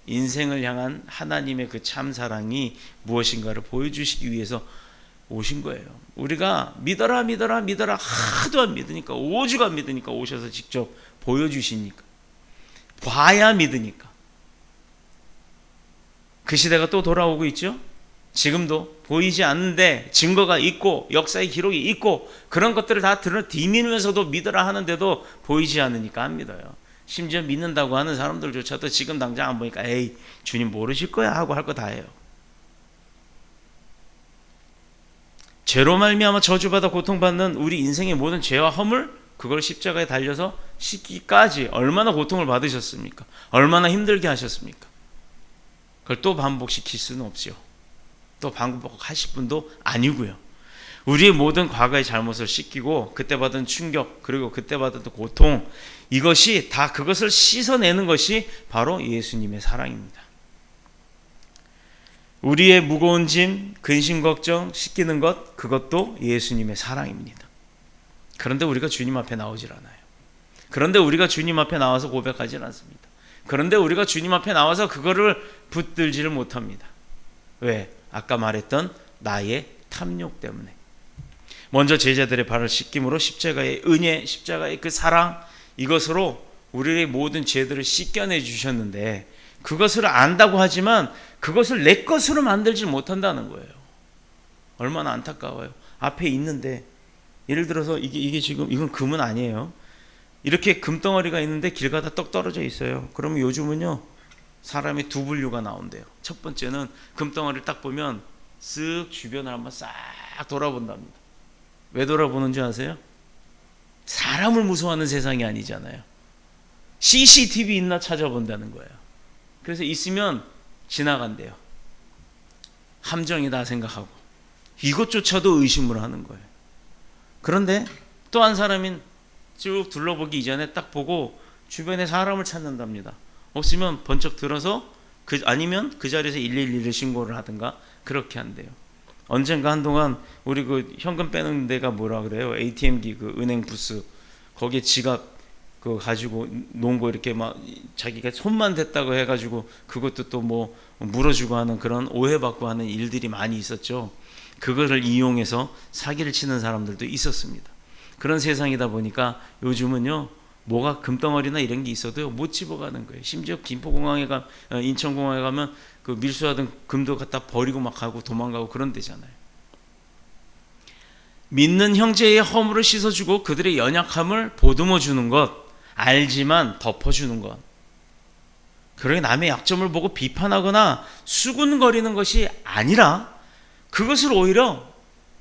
인생을 향한 하나님의 그 참 사랑이 무엇인가를 보여주시기 위해서 오신 거예요. 우리가 믿어라 하도 안 믿으니까, 오죽 안 믿으니까 오셔서 직접 보여주시니까, 봐야 믿으니까. 그 시대가 또 돌아오고 있죠. 지금도 보이지 않는데 증거가 있고 역사의 기록이 있고 그런 것들을 다 들이밀면서도 믿으라 하는데도 보이지 않으니까 안 믿어요. 심지어 믿는다고 하는 사람들조차도 지금 당장 안 보니까 에이 주님 모르실 거야 하고 할 거 다 해요. 죄로 말미암아 저주받아 고통받는 우리 인생의 모든 죄와 허물, 그걸 십자가에 달려서 씻기까지 얼마나 고통을 받으셨습니까? 얼마나 힘들게 하셨습니까? 그걸 또 반복시킬 수는 없죠. 또 반복하실 분도 아니고요. 우리의 모든 과거의 잘못을 씻기고 그때 받은 충격, 그리고 그때 받은 고통, 이것이 다 그것을 씻어내는 것이 바로 예수님의 사랑입니다. 우리의 무거운 짐, 근심 걱정 씻기는 것, 그것도 예수님의 사랑입니다. 그런데 우리가 주님 앞에 나오질 않아요. 그런데 우리가 주님 앞에 나와서 고백하질 않습니다. 그런데 우리가 주님 앞에 나와서 그거를 붙들지를 못합니다. 왜? 아까 말했던 나의 탐욕 때문에. 먼저 제자들의 발을 씻김으로 십자가의 은혜, 십자가의 그 사랑, 이것으로 우리의 모든 죄들을 씻겨내 주셨는데, 그것을 안다고 하지만 그것을 내 것으로 만들지 못한다는 거예요. 얼마나 안타까워요. 앞에 있는데, 예를 들어서 이게 지금 이건 금은 아니에요. 이렇게 금덩어리가 있는데 길 가다 떡 떨어져 있어요. 그러면 요즘은요, 사람의 두 분류가 나온대요. 첫 번째는 금덩어리를 딱 보면 쓱 주변을 한번 싹 돌아본답니다. 왜 돌아보는지 아세요? 사람을 무서워하는 세상이 아니잖아요. CCTV 있나 찾아본다는 거예요. 그래서 있으면 지나간대요. 함정이다 생각하고. 이것조차도 의심을 하는 거예요. 그런데 또 한 사람인 쭉 둘러보기 이전에 딱 보고 주변에 사람을 찾는답니다. 없으면 번쩍 들어서 아니면 그 자리에서 112를 신고를 하든가 그렇게 한대요. 언젠가 한동안 우리 그 현금 빼는 데가 뭐라 그래요? ATM기 그 은행 부스, 거기에 지갑 그 가지고 놓은 거 이렇게 막 자기가 손만 댔다고 해가지고 그것도 또 뭐 물어주고 하는 그런 오해받고 하는 일들이 많이 있었죠. 그거를 이용해서 사기를 치는 사람들도 있었습니다. 그런 세상이다 보니까 요즘은요, 뭐가 금덩어리나 이런 게 있어도 못 집어가는 거예요. 심지어 김포공항에 인천공항에 가면 그 밀수하던 금도 갖다 버리고 막 가고 도망가고 그런 데잖아요. 믿는 형제의 허물을 씻어주고 그들의 연약함을 보듬어 주는 것, 알지만 덮어주는 것. 그러게 남의 약점을 보고 비판하거나 수군거리는 것이 아니라 그것을 오히려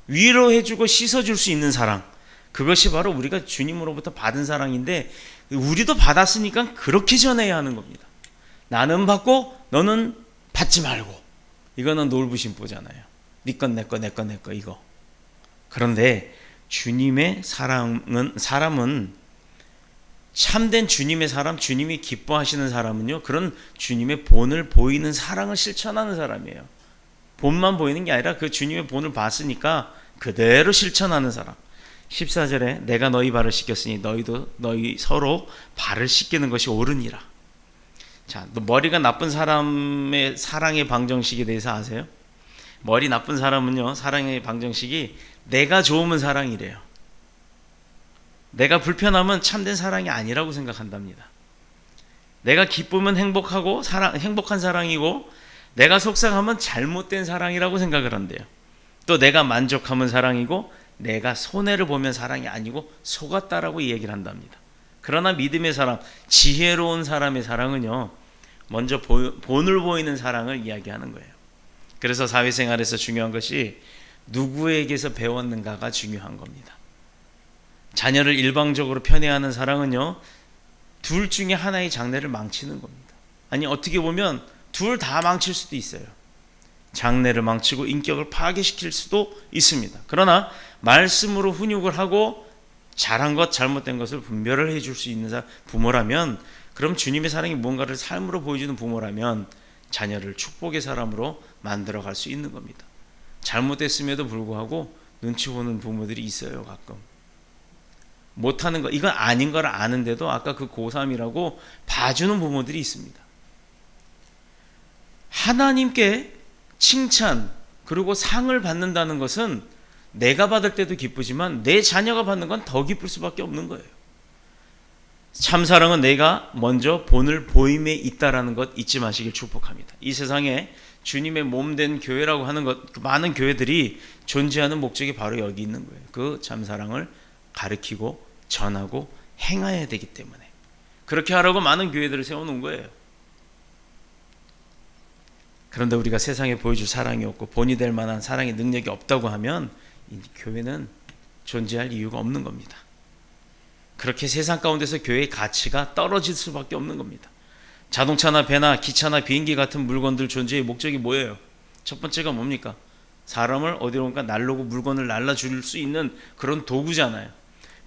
위로해주고 씻어줄 수 있는 사랑, 그것이 바로 우리가 주님으로부터 받은 사랑인데, 우리도 받았으니까 그렇게 전해야 하는 겁니다. 나는 받고 너는 받지 말고. 이거는 놀부심보잖아요. 네 건 내 거, 내 건 내 거, 이거. 그런데 주님의 사람은 참된 주님의 사람, 주님이 기뻐하시는 사람은요, 그런 주님의 본을 보이는 사랑을 실천하는 사람이에요. 본만 보이는 게 아니라 그 주님의 본을 봤으니까 그대로 실천하는 사람. 14절에 내가 너희 발을 씻겼으니 너희도 너희 서로 발을 씻기는 것이 옳으니라. 자, 머리가 나쁜 사람의 사랑의 방정식에 대해서 아세요? 머리 나쁜 사람은요, 사랑의 방정식이 내가 좋으면 사랑이래요. 내가 불편하면 참된 사랑이 아니라고 생각한답니다. 내가 기쁘면 행복한 사랑이고, 내가 속상하면 잘못된 사랑이라고 생각을 한대요. 또 내가 만족하면 사랑이고, 내가 손해를 보면 사랑이 아니고 속았다라고 이야기를 한답니다. 그러나 믿음의 사람, 지혜로운 사람의 사랑은요, 먼저 본을 보이는 사랑을 이야기하는 거예요. 그래서 사회생활에서 중요한 것이 누구에게서 배웠는가가 중요한 겁니다. 자녀를 일방적으로 편애하는 사랑은요, 둘 중에 하나의 장래를 망치는 겁니다. 아니, 어떻게 보면 둘 다 망칠 수도 있어요. 장래를 망치고 인격을 파괴시킬 수도 있습니다. 그러나 말씀으로 훈육을 하고 잘한 것, 잘못된 것을 분별을 해줄 수 있는 부모라면, 그럼 주님의 사랑이 무언가를 삶으로 보여주는 부모라면 자녀를 축복의 사람으로 만들어갈 수 있는 겁니다. 잘못됐음에도 불구하고 눈치 보는 부모들이 있어요. 가끔 못하는 거, 이건 아닌 걸 아는데도 아까 그 고3이라고 봐주는 부모들이 있습니다. 하나님께 칭찬 그리고 상을 받는다는 것은 내가 받을 때도 기쁘지만 내 자녀가 받는 건 더 기쁠 수밖에 없는 거예요. 참사랑은 내가 먼저 본을 보임에 있다라는 것 잊지 마시길 축복합니다. 이 세상에 주님의 몸된 교회라고 하는 것, 그 많은 교회들이 존재하는 목적이 바로 여기 있는 거예요. 그 참사랑을 가르치고 전하고 행해야 되기 때문에 그렇게 하라고 많은 교회들을 세워놓은 거예요. 그런데 우리가 세상에 보여줄 사랑이 없고 본이 될 만한 사랑의 능력이 없다고 하면 이 교회는 존재할 이유가 없는 겁니다. 그렇게 세상 가운데서 교회의 가치가 떨어질 수밖에 없는 겁니다. 자동차나 배나 기차나 비행기 같은 물건들 존재의 목적이 뭐예요? 첫 번째가 뭡니까? 사람을 어디론가 날르고 물건을 날라줄 수 있는 그런 도구잖아요.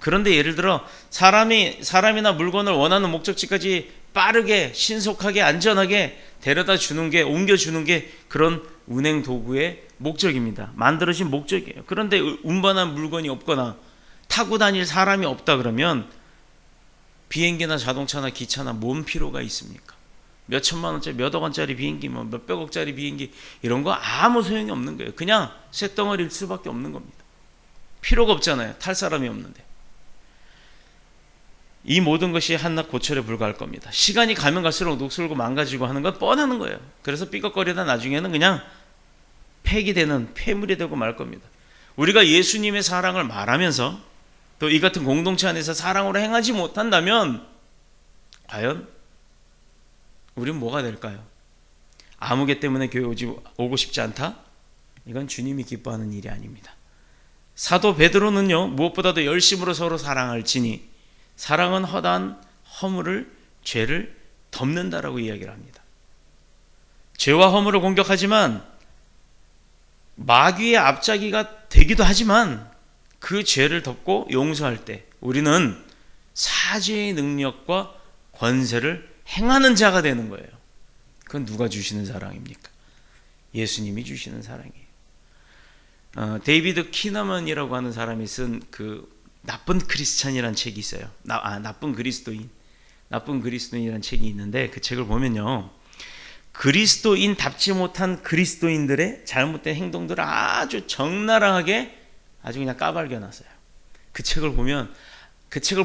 그런데 예를 들어 사람이나 물건을 원하는 목적지까지 빠르게 신속하게 안전하게 데려다 주는 게, 옮겨주는 게 그런 운행 도구의 목적입니다. 만들어진 목적이에요. 그런데 운반한 물건이 없거나 타고 다닐 사람이 없다 그러면 비행기나 자동차나 기차나 뭔 필요가 있습니까? 몇 천만 원짜리, 몇억 원짜리 비행기, 뭐 몇백억짜리 비행기, 이런 거 아무 소용이 없는 거예요. 그냥 쇳덩어리일 수밖에 없는 겁니다. 필요가 없잖아요. 탈 사람이 없는데. 이 모든 것이 한낱 고철에 불과할 겁니다. 시간이 가면 갈수록 녹슬고 망가지고 하는 건 뻔하는 거예요. 그래서 삐걱거리다 나중에는 그냥 폐기되는, 폐물이 되고 말 겁니다. 우리가 예수님의 사랑을 말하면서 또 이 같은 공동체 안에서 사랑으로 행하지 못한다면 과연 우리는 뭐가 될까요? 아무개 때문에 교회 오고 싶지 않다? 이건 주님이 기뻐하는 일이 아닙니다. 사도 베드로는요, 무엇보다도 열심으로 서로 사랑할지니 사랑은 허다한 허물을, 죄를 덮는다라고 이야기를 합니다. 죄와 허물을 공격하지만 마귀의 앞잡이가 되기도 하지만 그 죄를 덮고 용서할 때 우리는 사죄의 능력과 권세를 행하는 자가 되는 거예요. 그건 누가 주시는 사랑입니까? 예수님이 주시는 사랑이에요. 데이비드 키너먼이라고 하는 사람이 쓴 그 나쁜 크리스찬이라는 책이 있어요. 나쁜 그리스도인이라는 책이 있는데 그 책을 보면요, 그리스도인답지 못한 그리스도인들의 잘못된 행동들을 아주 적나라하게 아주 그냥 까발겨놨어요. 그 책을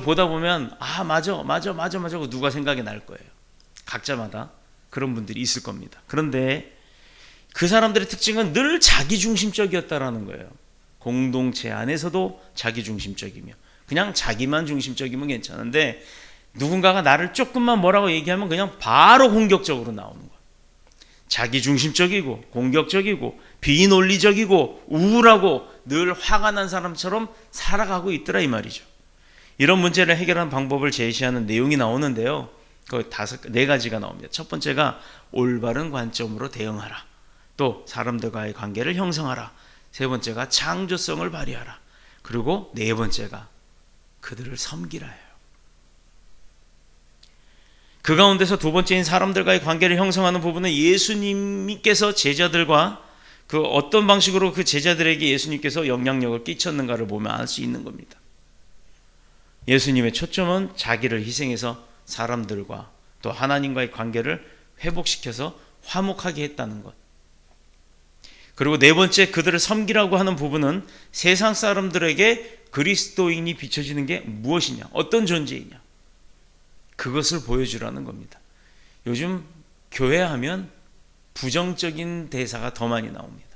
보다 보면 맞아 하고 누가 생각이 날 거예요. 각자마다 그런 분들이 있을 겁니다. 그런데 그 사람들의 특징은 늘 자기중심적이었다라는 거예요. 공동체 안에서도 자기중심적이며 그냥 자기만 중심적이면 괜찮은데 누군가가 나를 조금만 뭐라고 얘기하면 그냥 바로 공격적으로 나오는 거예요. 자기중심적이고 공격적이고 비논리적이고 우울하고 늘 화가 난 사람처럼 살아가고 있더라 이 말이죠. 이런 문제를 해결하는 방법을 제시하는 내용이 나오는데요. 그 4가지가 나옵니다. 첫 번째가 올바른 관점으로 대응하라. 또 사람들과의 관계를 형성하라. 세 번째가 창조성을 발휘하라. 그리고 네 번째가 그들을 섬기라예요. 그 가운데서 두 번째인 사람들과의 관계를 형성하는 부분은 예수님께서 제자들과 그 어떤 방식으로 그 제자들에게 예수님께서 영향력을 끼쳤는가를 보면 알 수 있는 겁니다. 예수님의 초점은 자기를 희생해서 사람들과 또 하나님과의 관계를 회복시켜서 화목하게 했다는 것. 그리고 네 번째 그들을 섬기라고 하는 부분은 세상 사람들에게 그리스도인이 비춰지는 게 무엇이냐, 어떤 존재이냐, 그것을 보여주라는 겁니다. 요즘 교회 하면 부정적인 대사가 더 많이 나옵니다.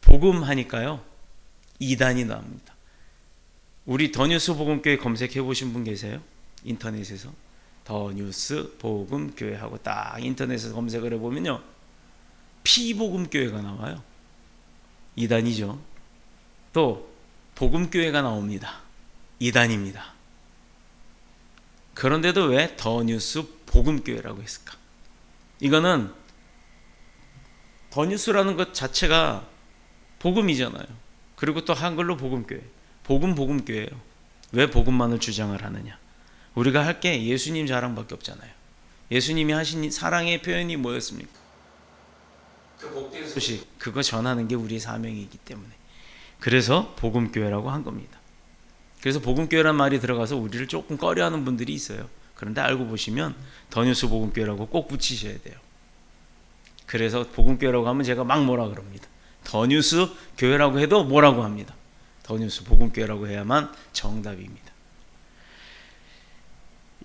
복음 하니까요 이단이 나옵니다. 우리 더뉴스 복음교회 검색해 보신 분 계세요? 인터넷에서 더뉴스 복음교회 하고 딱 인터넷에서 검색을 해보면요 피복음교회가 나와요. 이단이죠. 또 복음교회가 나옵니다. 이단입니다. 그런데도 왜 더뉴스 복음교회라고 했을까? 이거는 더뉴스라는 것 자체가 복음이잖아요. 그리고 또 한글로 복음교회, 복음교회예요. 왜 복음만을 주장을 하느냐? 우리가 할 게 예수님 자랑밖에 없잖아요. 예수님이 하신 사랑의 표현이 뭐였습니까? 그 복된 소식, 그거 전하는 게 우리의 사명이기 때문에 그래서 복음교회라고 한 겁니다. 그래서 복음교회란 말이 들어가서 우리를 조금 꺼려하는 분들이 있어요. 그런데 알고 보시면 더뉴스 복음교회라고 꼭 붙이셔야 돼요. 그래서 복음교회라고 하면 제가 막 뭐라 그럽니다. 더뉴스 교회라고 해도 뭐라고 합니다. 더뉴스 복음교회라고 해야만 정답입니다.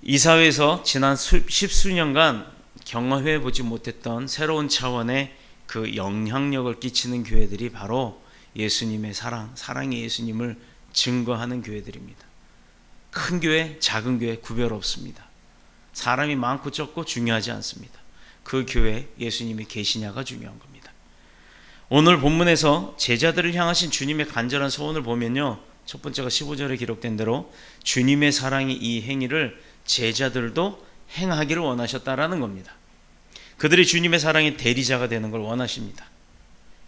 이 사회에서 지난 십수년간 경험해 보지 못했던 새로운 차원의 그 영향력을 끼치는 교회들이 바로 예수님의 사랑의 예수님을 증거하는 교회들입니다. 큰 교회, 작은 교회 구별 없습니다. 사람이 많고 적고 중요하지 않습니다. 그 교회에 예수님이 계시냐가 중요한 겁니다. 오늘 본문에서 제자들을 향하신 주님의 간절한 소원을 보면요, 첫 번째가 15절에 기록된 대로 주님의 사랑이 이 행위를 제자들도 행하기를 원하셨다라는 겁니다. 그들이 주님의 사랑의 대리자가 되는 걸 원하십니다.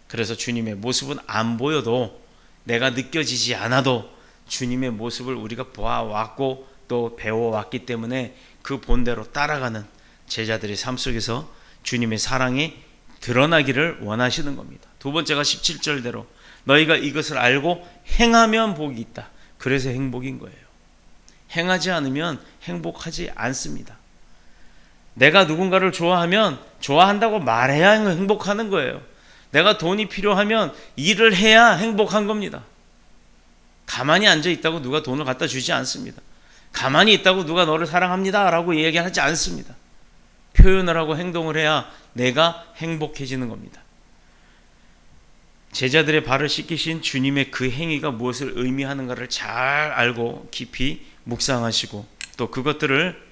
그래서 주님의 모습은 안 보여도, 내가 느껴지지 않아도 주님의 모습을 우리가 보아왔고 또 배워왔기 때문에 그 본대로 따라가는 제자들의 삶 속에서 주님의 사랑이 드러나기를 원하시는 겁니다. 두 번째가 17절대로 너희가 이것을 알고 행하면 복이 있다. 그래서 행복인 거예요. 행하지 않으면 행복하지 않습니다. 내가 누군가를 좋아하면 좋아한다고 말해야 행복하는 거예요. 내가 돈이 필요하면 일을 해야 행복한 겁니다. 가만히 앉아 있다고 누가 돈을 갖다 주지 않습니다. 가만히 있다고 누가 너를 사랑합니다 라고 얘기하지 않습니다. 표현을 하고 행동을 해야 내가 행복해지는 겁니다. 제자들의 발을 씻기신 주님의 그 행위가 무엇을 의미하는가를 잘 알고 깊이 묵상하시고 또 그것들을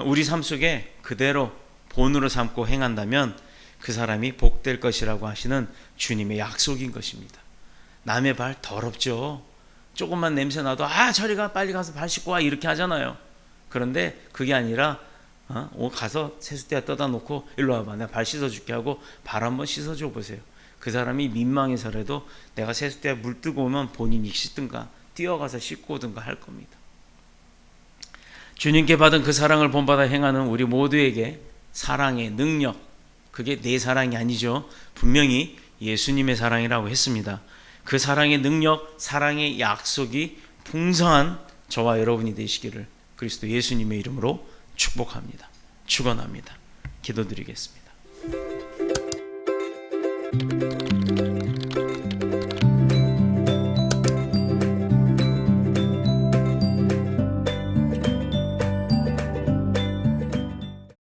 우리 삶 속에 그대로 본으로 삼고 행한다면 그 사람이 복될 것이라고 하시는 주님의 약속인 것입니다. 남의 발 더럽죠. 조금만 냄새 나도 저리 가, 빨리 가서 발 씻고 와, 이렇게 하잖아요. 그런데 그게 아니라 가서 세숫대에 떠다 놓고 일로 와봐, 내가 발 씻어줄게 하고 발 한번 씻어줘 보세요. 그 사람이 민망해서라도 내가 세숫대에 물 뜨고 오면 본인이 씻든가 뛰어가서 씻고 오든가 할 겁니다. 주님께 받은 그 사랑을 본받아 행하는 우리 모두에게 사랑의 능력, 그게 내 사랑이 아니죠. 분명히 예수님의 사랑이라고 했습니다. 그 사랑의 능력, 사랑의 약속이 풍성한 저와 여러분이 되시기를 그리스도 예수님의 이름으로 축복합니다. 축원합니다. 기도드리겠습니다.